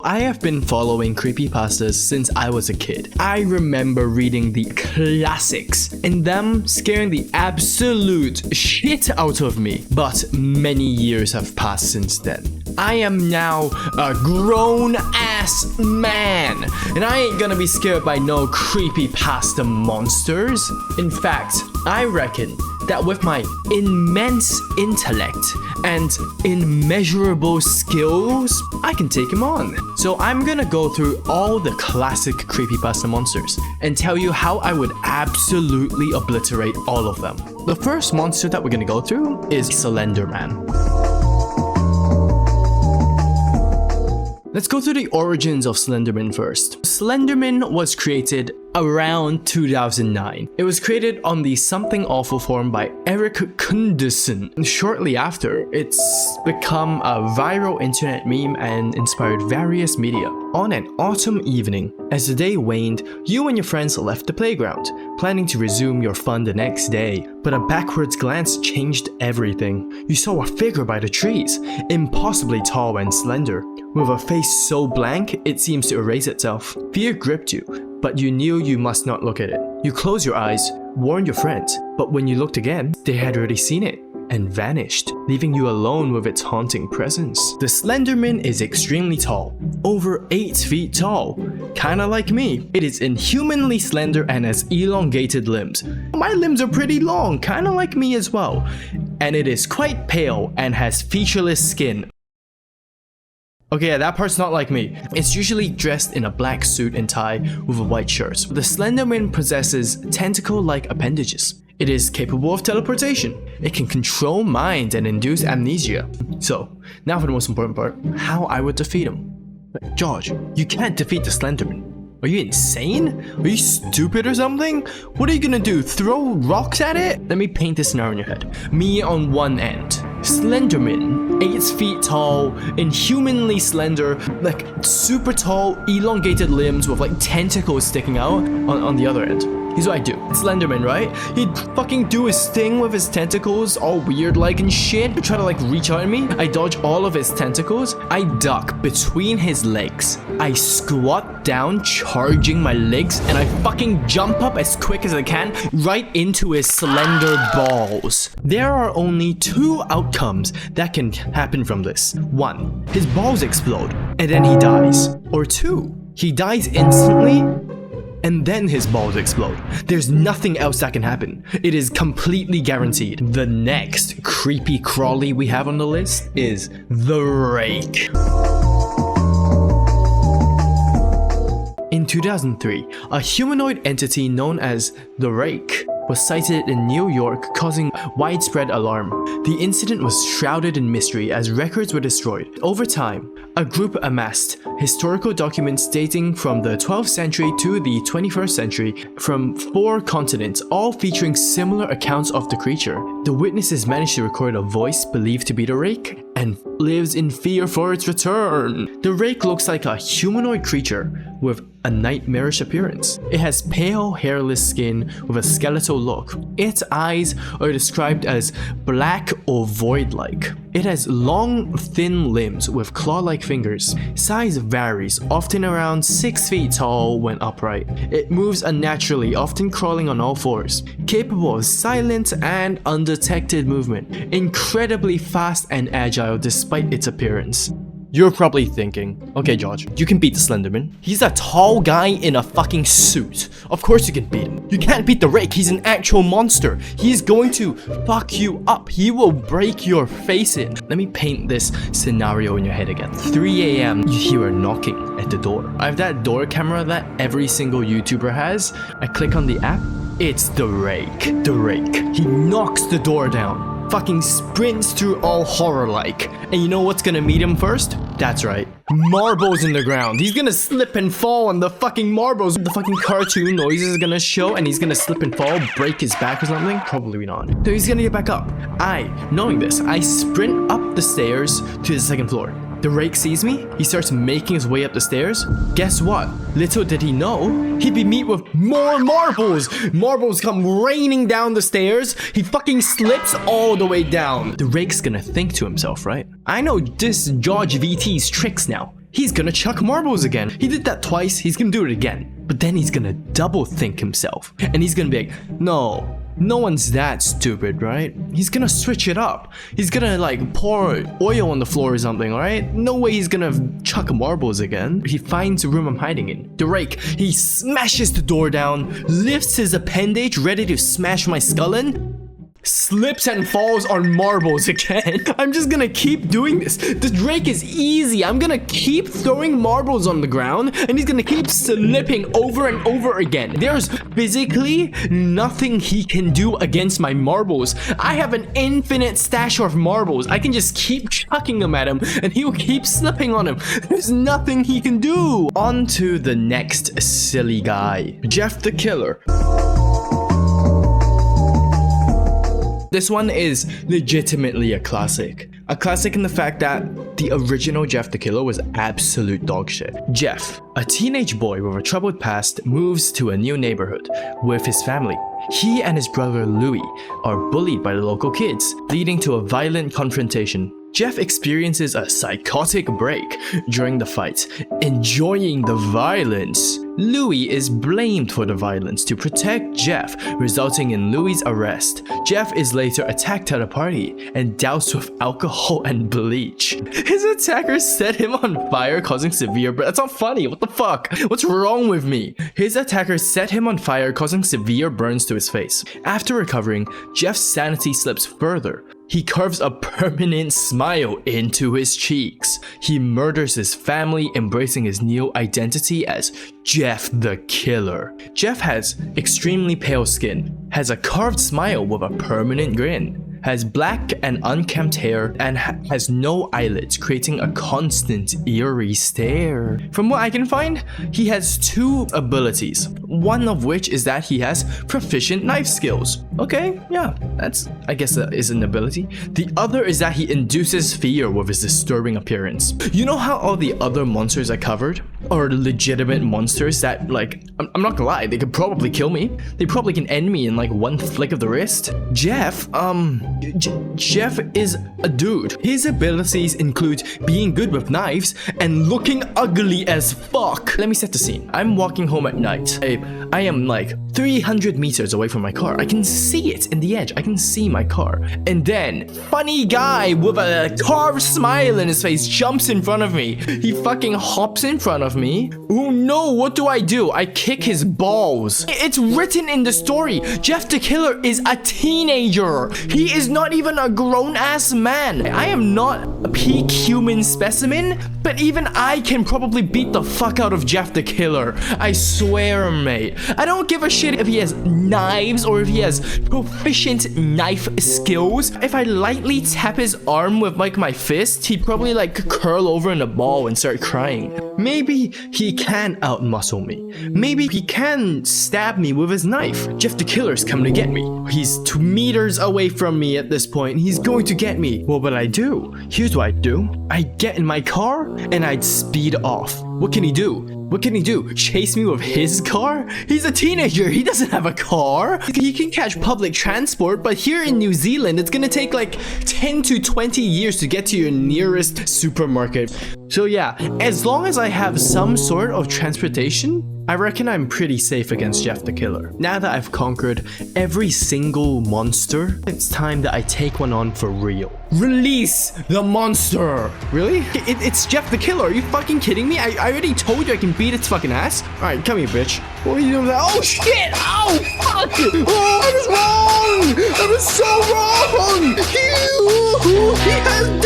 I have been following creepypastas since I was a kid. I remember reading the classics and them scaring the absolute shit out of me. But many years have passed since then. I am now a grown-ass man, and I ain't gonna be scared by no creepypasta monsters. In fact, I reckon that with my immense intellect and immeasurable skills, I can take him on. So I'm gonna go through all the classic creepypasta monsters and tell you how I would absolutely obliterate all of them. The first monster that we're gonna go through is Slenderman. Let's go through the origins of Slenderman first. Slenderman was created around 2009. It was created on the Something Awful forum by Eric Kunderson. Shortly after, it's become a viral internet meme and inspired various media. On an autumn evening, as the day waned, you and your friends left the playground, planning to resume your fun the next day. But a backwards glance changed everything. You saw a figure by the trees, impossibly tall and slender, with a face so blank it seems to erase itself. Fear gripped you, but you knew you must not look at it. You closed your eyes, warned your friends, but when you looked again, they had already seen it and vanished, leaving you alone with its haunting presence. The Slenderman is extremely tall, over 8 feet tall. Kinda like me. It is inhumanly slender and has elongated limbs. My limbs are pretty long, kinda like me as well. And it is quite pale and has featureless skin. Okay, that part's not like me. It's usually dressed in a black suit and tie with a white shirt. The Slenderman possesses tentacle-like appendages. It is capable of teleportation. It can control minds and induce amnesia. So, now for the most important part, how I would defeat him. George, you can't defeat the Slenderman. Are you insane? Are you stupid or something? What are you gonna do, throw rocks at it? Let me paint this scenario in your head. Me on one end, Slenderman, 8 feet tall, inhumanly slender, like super tall, elongated limbs with like tentacles sticking out on the other end. Here's what I do. Slenderman, right? He'd fucking do his thing with his tentacles, all weird like and shit. He'd try to like reach out at me. I dodge all of his tentacles. I duck between his legs. I squat down, charging my legs, and I fucking jump up as quick as I can right into his slender balls. There are only 2 outcomes that can happen from this. 1, his balls explode, and then he dies. Or 2, he dies instantly, and then his balls explode. There's nothing else that can happen. It is completely guaranteed. The next creepy crawly we have on the list is the Rake. In 2003, a humanoid entity known as the Rake was sighted in New York, causing widespread alarm. The incident was shrouded in mystery as records were destroyed. Over time, a group amassed historical documents dating from the 12th century to the 21st century from 4 continents, all featuring similar accounts of the creature. The witnesses managed to record a voice believed to be the Rake and lives in fear for its return. The Rake looks like a humanoid creature with a nightmarish appearance. It has pale, hairless skin with a skeletal look. Its eyes are described as black or void-like. It has long, thin limbs with claw-like fingers. Size varies, often around 6 feet tall when upright. It moves unnaturally, often crawling on all 4s. Capable of silent and undetected movement. Incredibly fast and agile despite its appearance. You're probably thinking, okay George, you can beat the Slenderman. He's a tall guy in a fucking suit. Of course you can beat him. You can't beat the Rake, he's an actual monster. He's going to fuck you up. He will break your face in. Let me paint this scenario in your head again. 3 a.m, you hear a knocking at the door. I have that door camera that every single YouTuber has. I click on the app. It's the Rake. The Rake. He knocks the door down. Fucking sprints through all horror-like. And you know what's gonna meet him first? That's right. Marbles in the ground. He's gonna slip and fall on the fucking marbles. The fucking cartoon noises is gonna show and he's gonna slip and fall, break his back or something. Probably not. So he's gonna get back up. Knowing this, I sprint up the stairs to the 2nd floor. The Rake sees me, he starts making his way up the stairs. Guess what? Little did he know, he'd be met with more marbles! Marbles come raining down the stairs, he fucking slips all the way down. The Rake's gonna think to himself, right? I know this George VT's tricks now. he's gonna chuck marbles again. He did that twice, he's gonna do it again. But then he's gonna double think himself. And he's gonna be like, no one's that stupid, right? He's gonna switch it up. He's gonna like pour oil on the floor or something, right? No way he's gonna chuck marbles again. He finds a room I'm hiding in. The Rake, he smashes the door down, lifts his appendage ready to smash my skull in, slips and falls on marbles again. I'm just gonna keep doing this. The Rake is easy. I'm gonna keep throwing marbles on the ground and he's gonna keep slipping over and over again. There's physically nothing he can do against my marbles. I have an infinite stash of marbles. I can just keep chucking them at him and he'll keep slipping on him. There's nothing he can do. On to the next silly guy, Jeff the Killer. This one is legitimately a classic. A classic in the fact that the original Jeff the Killer was absolute dog shit. Jeff, a teenage boy with a troubled past, moves to a new neighborhood with his family. He and his brother Louis are bullied by the local kids, leading to a violent confrontation. Jeff experiences a psychotic break during the fight, enjoying the violence. Louis is blamed for the violence to protect Jeff, resulting in Louis' arrest. Jeff is later attacked at a party and doused with alcohol and bleach. His attackers set him on fire, causing severe burns. That's not funny. What the fuck? What's wrong with me? His attackers set him on fire, causing severe burns to his face. After recovering, Jeff's sanity slips further. He carves a permanent smile into his cheeks. He murders his family, embracing his new identity as Jeff the Killer. Jeff has extremely pale skin, has a carved smile with a permanent grin, has black and unkempt hair, and has no eyelids, creating a constant eerie stare. From what I can find, he has two abilities, one of which is that he has proficient knife skills. Okay, yeah, I guess that is an ability. The other is that he induces fear with his disturbing appearance. You know how all the other monsters I covered are legitimate monsters that, like, I'm not gonna lie, they could probably kill me. They probably can end me in like one flick of the wrist. Jeff is a dude. His abilities include being good with knives and looking ugly as fuck. Let me set the scene. I'm walking home at night. I am like 300 meters away from my car. I can see it in the edge. I can see my car. And then, funny guy with a carved smile in his face jumps in front of me. He fucking hops in front of me. Oh no, what do? I kick his balls. It's written in the story. Jeff the Killer is a teenager. He is not even a grown-ass man. I am not a peak human specimen, but even I can probably beat the fuck out of Jeff the Killer. I swear, mate. I don't give a shit if he has knives or if he has proficient knife skills. If I lightly tap his arm with like my fist, he'd probably like curl over in a ball and start crying. Maybe he can outmuscle me. Maybe he can stab me with his knife. Jeff the Killer's coming to get me. He's 2 meters away from me at this point. He's going to get me. What would I do? Here's what I'd do. I'd get in my car and I'd speed off. What can he do? What can he do? Chase me with his car? He's a teenager. He doesn't have a car. He can catch public transport, but here in New Zealand, it's gonna take like 10 to 20 years to get to your nearest supermarket. So yeah, as long as I have some sort of transportation, I reckon I'm pretty safe against Jeff the Killer. Now that I've conquered every single monster, it's time that I take one on for real. Release the monster! Really? It's Jeff the Killer. Are you fucking kidding me? I already told you I can beat its fucking ass. Alright, come here, bitch. What are you doing with that? Oh shit! Oh fuck! Oh, I was wrong! I was so wrong! He has